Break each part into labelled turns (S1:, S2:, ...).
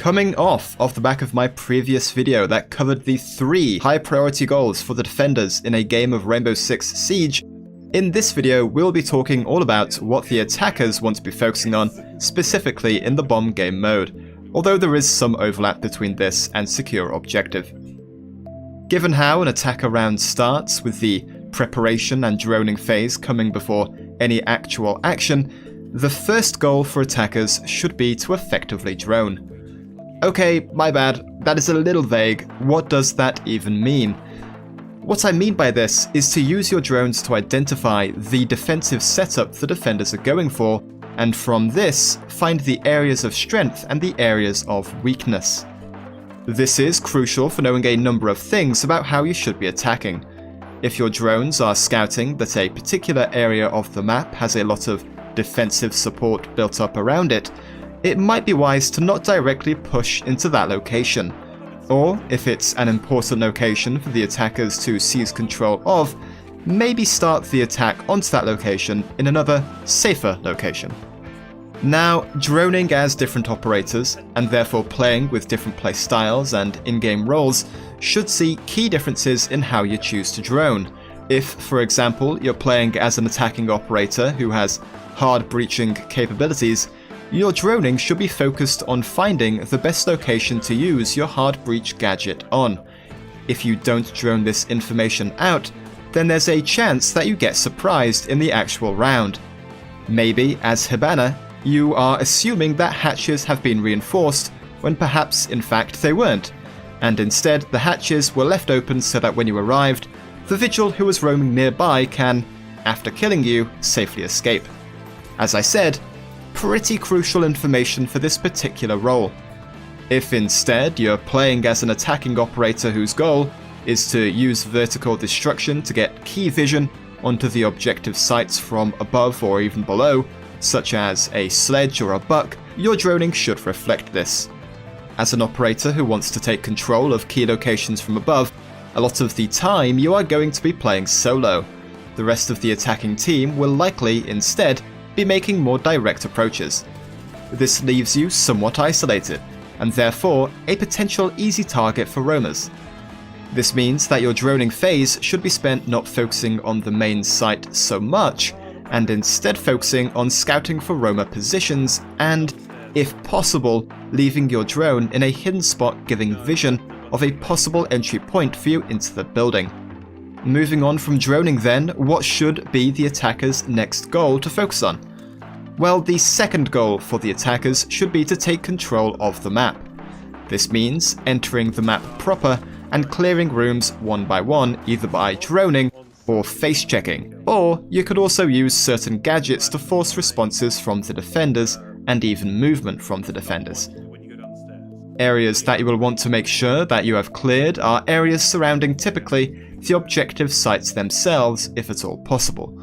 S1: Coming off the back of my previous video that covered the 3 high priority goals for the defenders in a game of Rainbow Six Siege, in this video we'll be talking all about what the attackers want to be focusing on, specifically in the bomb game mode, although there is some overlap between this and secure objective. Given how an attacker round starts with the preparation and droning phase coming before any actual action, the first goal for attackers should be to effectively drone. Okay, my bad, that is a little vague. What does that even mean? What I mean by this is to use your drones to identify the defensive setup the defenders are going for, and from this, find the areas of strength and the areas of weakness. This is crucial for knowing a number of things about how you should be attacking. If your drones are scouting that a particular area of the map has a lot of defensive support built up around it, it might be wise to not directly push into that location. Or, if it's an important location for the attackers to seize control of, maybe start the attack onto that location in another, safer location. Now, droning as different operators, and therefore playing with different play styles and in-game roles, should see key differences in how you choose to drone. If, for example, you're playing as an attacking operator who has hard breaching capabilities, your droning should be focused on finding the best location to use your hard breach gadget on. If you don't drone this information out, then there's a chance that you get surprised in the actual round. Maybe, as Hibana, you are assuming that hatches have been reinforced when perhaps in fact they weren't, and instead the hatches were left open so that when you arrived, the vigil who was roaming nearby can, after killing you, safely escape. As I said, pretty crucial information for this particular role. If instead you're playing as an attacking operator whose goal is to use vertical destruction to get key vision onto the objective sites from above or even below, such as a sledge or a buck, your droning should reflect this. As an operator who wants to take control of key locations from above, a lot of the time you are going to be playing solo. The rest of the attacking team will likely, instead, be making more direct approaches. This leaves you somewhat isolated, and therefore a potential easy target for roamers. This means that your droning phase should be spent not focusing on the main site so much, and instead focusing on scouting for roamer positions and, if possible, leaving your drone in a hidden spot giving vision of a possible entry point for you into the building. Moving on from droning then, what should be the attacker's next goal to focus on? Well, the second goal for the attackers should be to take control of the map. This means entering the map proper and clearing rooms one by one, either by droning or face checking, or you could also use certain gadgets to force responses from the defenders and even movement from the defenders. Areas that you will want to make sure that you have cleared are areas surrounding typically the objective sites themselves, if at all possible.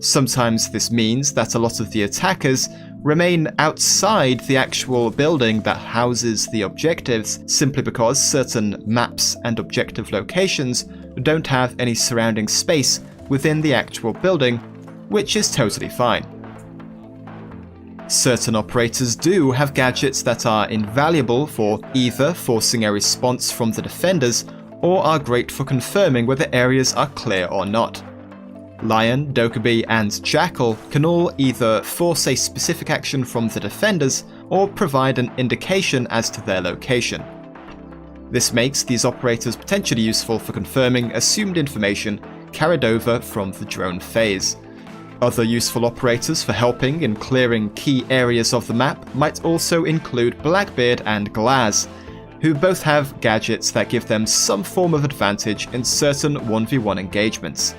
S1: Sometimes this means that a lot of the attackers remain outside the actual building that houses the objectives simply because certain maps and objective locations don't have any surrounding space within the actual building, which is totally fine. Certain operators do have gadgets that are invaluable for either forcing a response from the defenders or are great for confirming whether areas are clear or not. Lion, Dokkaebi, and Jackal can all either force a specific action from the defenders or provide an indication as to their location. This makes these operators potentially useful for confirming assumed information carried over from the drone phase. Other useful operators for helping in clearing key areas of the map might also include Blackbeard and Glaz, who both have gadgets that give them some form of advantage in certain 1v1 engagements.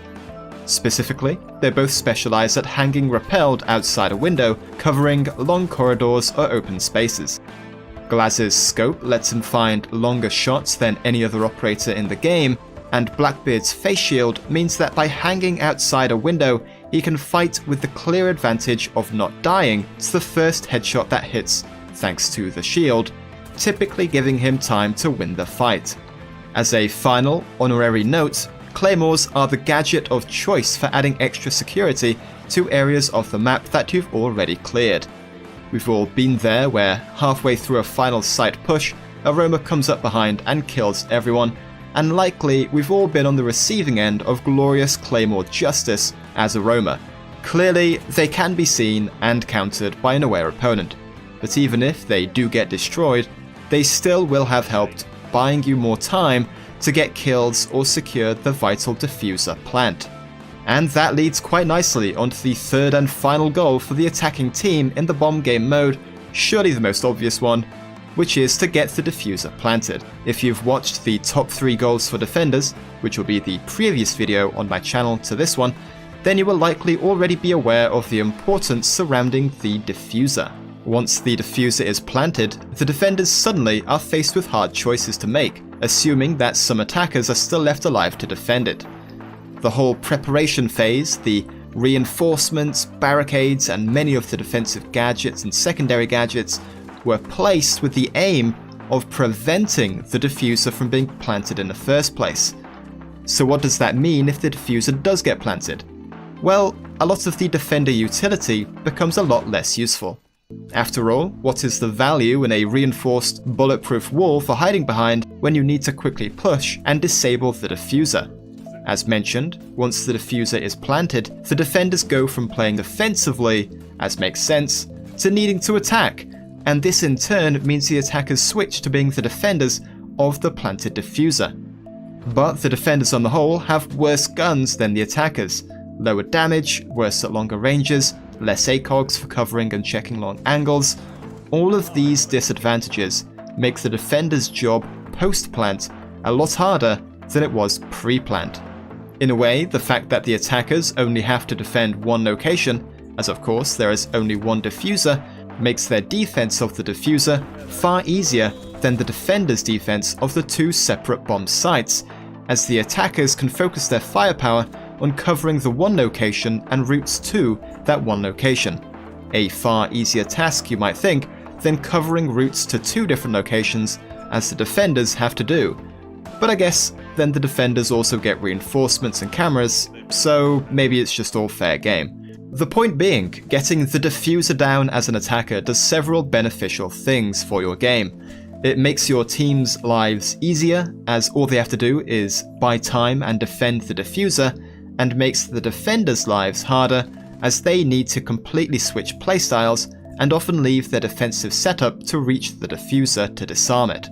S1: Specifically, they both specialize at hanging rappelled outside a window, covering long corridors or open spaces. Glaz's scope lets him find longer shots than any other operator in the game, and Blackbeard's face shield means that by hanging outside a window, he can fight with the clear advantage of not dying to the first headshot that hits, thanks to the shield, typically giving him time to win the fight. As a final honorary note, Claymores are the gadget of choice for adding extra security to areas of the map that you've already cleared. We've all been there where halfway through a final site push, a roamer comes up behind and kills everyone, and likely we've all been on the receiving end of glorious claymore justice as a roamer. Clearly, they can be seen and countered by an aware opponent, but even if they do get destroyed, they still will have helped buying you more time to get kills or secure the vital diffuser plant. And that leads quite nicely onto the third and final goal for the attacking team in the bomb game mode, surely the most obvious one, which is to get the diffuser planted. If you've watched the top 3 goals for defenders, which will be the previous video on my channel to this one, then you will likely already be aware of the importance surrounding the diffuser. Once the diffuser is planted, the defenders suddenly are faced with hard choices to make, assuming that some attackers are still left alive to defend it. The whole preparation phase, the reinforcements, barricades, and many of the defensive gadgets and secondary gadgets were placed with the aim of preventing the diffuser from being planted in the first place. So what does that mean if the diffuser does get planted? Well, a lot of the defender utility becomes a lot less useful. After all, what is the value in a reinforced bulletproof wall for hiding behind when you need to quickly push and disable the diffuser? As mentioned, once the diffuser is planted, the defenders go from playing offensively, as makes sense, to needing to attack, and this in turn means the attackers switch to being the defenders of the planted diffuser. But the defenders on the whole have worse guns than the attackers, lower damage, worse at longer ranges, less ACOGs for covering and checking long angles. All of these disadvantages make the defender's job post-plant a lot harder than it was pre-plant. In a way, the fact that the attackers only have to defend one location, as of course there is only one diffuser, makes their defense of the diffuser far easier than the defender's defense of the 2 separate bomb sites, as the attackers can focus their firepower on covering the one location and routes to that one location. A far easier task, you might think, than covering routes to 2 different locations as the defenders have to do. But I guess then the defenders also get reinforcements and cameras, so maybe it's just all fair game. The point being, getting the diffuser down as an attacker does several beneficial things for your game. It makes your team's lives easier, as all they have to do is buy time and defend the diffuser, and makes the defenders' lives harder, as they need to completely switch playstyles and often leave their defensive setup to reach the diffuser to disarm it.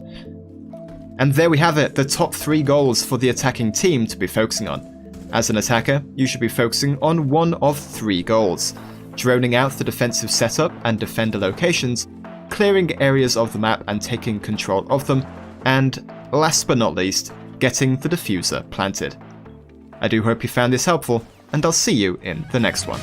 S1: And there we have it, the top 3 goals for the attacking team to be focusing on. As an attacker, you should be focusing on one of 3 goals: droning out the defensive setup and defender locations, clearing areas of the map and taking control of them, and last but not least, getting the diffuser planted. I do hope you found this helpful, and I'll see you in the next one.